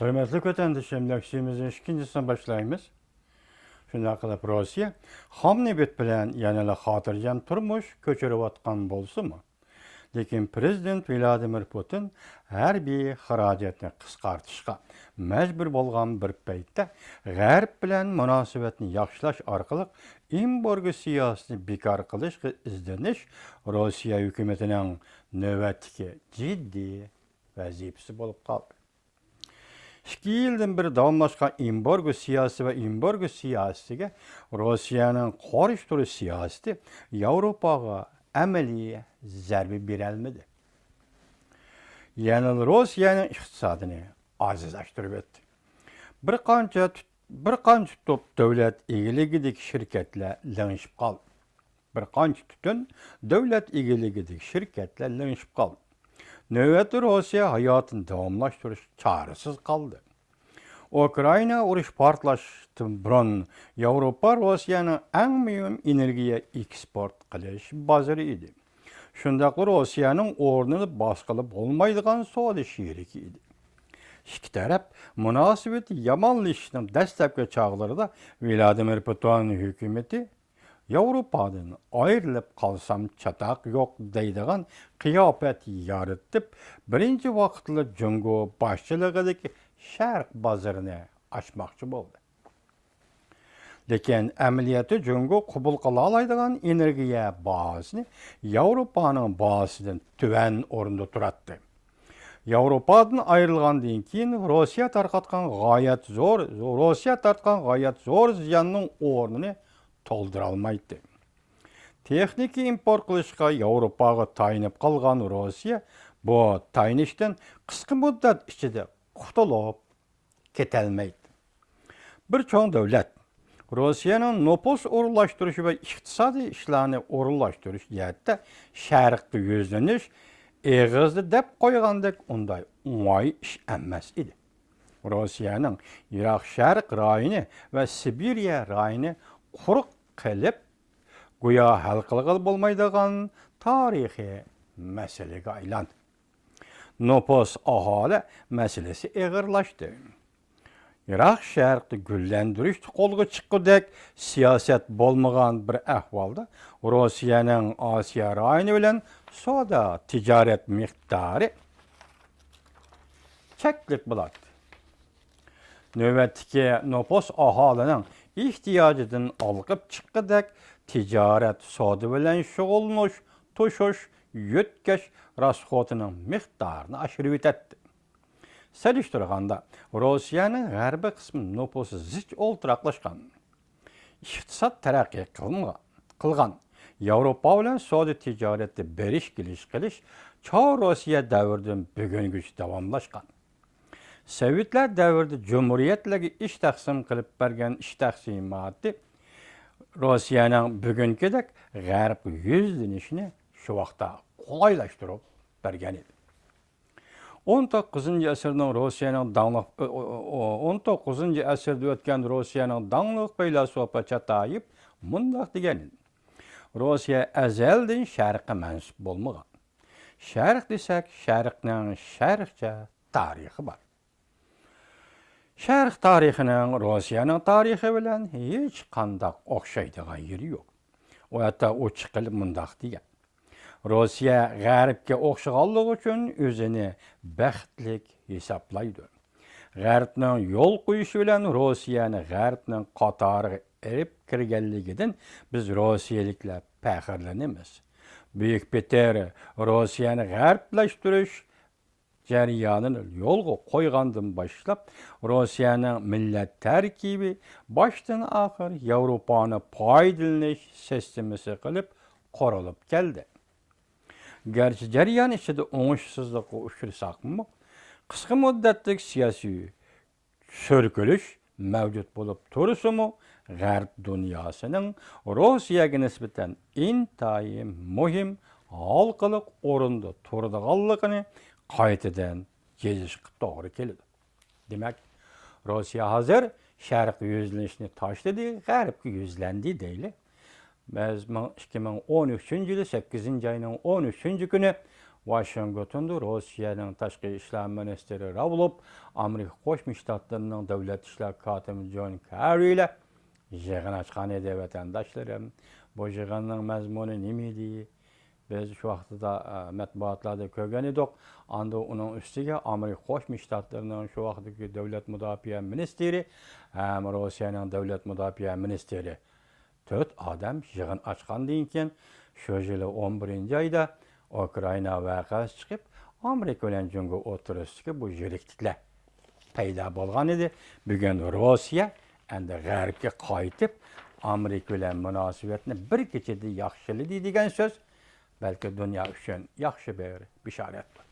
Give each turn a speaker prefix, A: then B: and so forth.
A: Hürmetli kötendişim, leksimizin ikincisini başlayımız. Şunda qılıp Rossiya, hamnebet bilen yanıla hatırjam turmuş köçürüp atkan bolsu mu? Lekin Prezident Vladimir Putin her bir haracetini qısqartışqa mecbur bolgan bir paytda G'arb bilen münasebetini yaxşılaş arqılıq embargo siyasatini bekar qilishga izdenish Rossiya hükümetinin növbetdeki ciddi vazifesi bolup qaldı. 2 yıldan beri davamlaşkan embargo siyasi ve embargo siyasetiga Rossiyanın qarshi turish siyaseti Avropaga amaliy zarba berelmedi. Yani Rossiyanın iqtisadini azizlashtirib etdi. Bir qancha top davlat egiligidagi shirkatlar langishib qoldi. Bir qancha tutun davlat egiligidagi shirkatlar langishib qoldi. Növbetde Rossiya hayatını davamlaştırış çaresiz kaldı. Ukrayna uruş partlaştı burun Avrupa Rossiyanın en mühim energiya eksport qilish bazarı idi. Şundaqla Rossiyanın ornunu basqılıp olmaydigan savdo şeriki idi. İki taraf münasebeti yamanlaşışının dastlabki çağlarida Vladimir Putin hükümeti Avropadan ayrılıp kalsam çatak yok deydigan kıyafet yaratıp birinci vaqtlı Jungo başçılığındaki Şark bazarını açmakçı oldu. Lekin ameliyatı Jungo kubul qila alaydigan energiya bahasını Avropanın bahasından tüven orunda turattı. Avropadan ayrılgandan keyin Rossiya tarqatgan gayet zor ziyanның ornunu toldura almaydı. Texnika import qilishga Avropaga tayinib qolgan Rossiya bu tayinishdan qisqa muddat ichida qutulib ketolmaydi. Bir cho'ng davlat Rossiyaning nopos o'rinlashtirish va iqtisodiy ishlarni o'rinlashtirish jihatda sharqqa yuzlanish eg'izda deb qo'ygandek unday o'ng'ay ish emas edi. Rossiyaning Iroq sharq rayoni va Sibiriya rayoni quruq qilib go'yo hal qilg'il bo'lmaydigan tarixiy masalaga aylandi. Nopos aholi masalasi eg'irlashdi. Iroq sharqni gullantirish qo'lga chiqqudek siyosat bo'lmagan bir ahvolda Rossiyaning Osiyo rayoni bilan savdo tijorat miqdori cheklik bo'ladi. Növbetdeki nopos aholining ihtiyojidan olqib chiqqudek tijorat savdo bilan shug'ullanish, to'shish, yutkash rasxotining miqdorini oshirib etdi. Selishtirganda Rossiyaning g'arbiy qismi noposi zich o'ltiraqlashgan. Iqtisod taraqqiy qilgan. Yevropa bilan savdo tijoratda berish kelish qilish Çar Rossiya davridan bugungacha davomlashgan. Sovetlar davrida Cumhuriyetlarga ish taqsim qilib bergan ish taqsimoti Rossiyaning bugünkidek g'arb yuzlanishini shu vaqtda qulaylashtirib bergan edi. 19 asrda o'tgan Rossiyaning dangliq faylasufasi Chatayev mundaq degan edi. Rossiya azaldan sharqqa mansub bo'lmagan. Sharq desak, sharqning sharqcha tarixi bor. Sharq tarixining Rossiyaning tarixi bilan hech qanday o'xshaydigan yeri yo'q. O hatta o chiqilib mundaq degan. Rossiya g'arbga o'xshaganligi uchun o'zini baxtlik hisoblaydi. G'arbning yo'l qo'yishi bilan Rossiyani g'arbning qatoriga erib kirganligidan biz rossiyaliklar faxrlanamiz. Buyuk Peter Rossiyani g'arblashtirish jarayonini yo'lga qo'ygandan boshlab Rossiyaning millat tarkibi boshdan oxir Yevropani foydalanish sistemasi qilib qurulib keldi. Gerçi jarayon ichida o'ngishsizlikqa uchrasaqmi, qisqa muddatlik siyosiy so'rkilish mavjud bo'lib tursa-mu, g'arb dunyosining Rossiyaga nisbatan intayin muhim halqalik o'rinda turadiganligini qaytadan yezishga to'g'ri keladi. Demak, Rossiya hozir sharq yuzlanishni tashladi, g'arbga yuzlandi deyli. Biz 2013 yılı 8. ayının 13. günü Washington'da Rossiyanın Tashqi ishlar ministri Ravlov, Amerika Qo'shma Shtatlarining davlat ishlar kotibi John Kerry ile yig'in ochgan edi. Vatandaşlarım, bu yig'inning mazmuni nima edi? Biz şu vaqtida matbuotlarda ko'rgan edik. Anda uning ustiga Amerika Qo'shma Shtatlarining şu vaqtdagi davlat mudofaa ministri ham Rossiyaning davlat mudofaa ministri 4 odam yig'in ochgandan keyin shu yili 11-oyda Ukraina voqeasi chiqib, Amerika bilan Jungo o'tirisidagi bu yirikliklar paydo bo'lgan edi. Bugun Rossiya endi g'arbga qaytib, Amerika bilan munosabatni bir kechada yaxshiladi degan so'z belki dünya üçün yaxşı bir bisharetdir.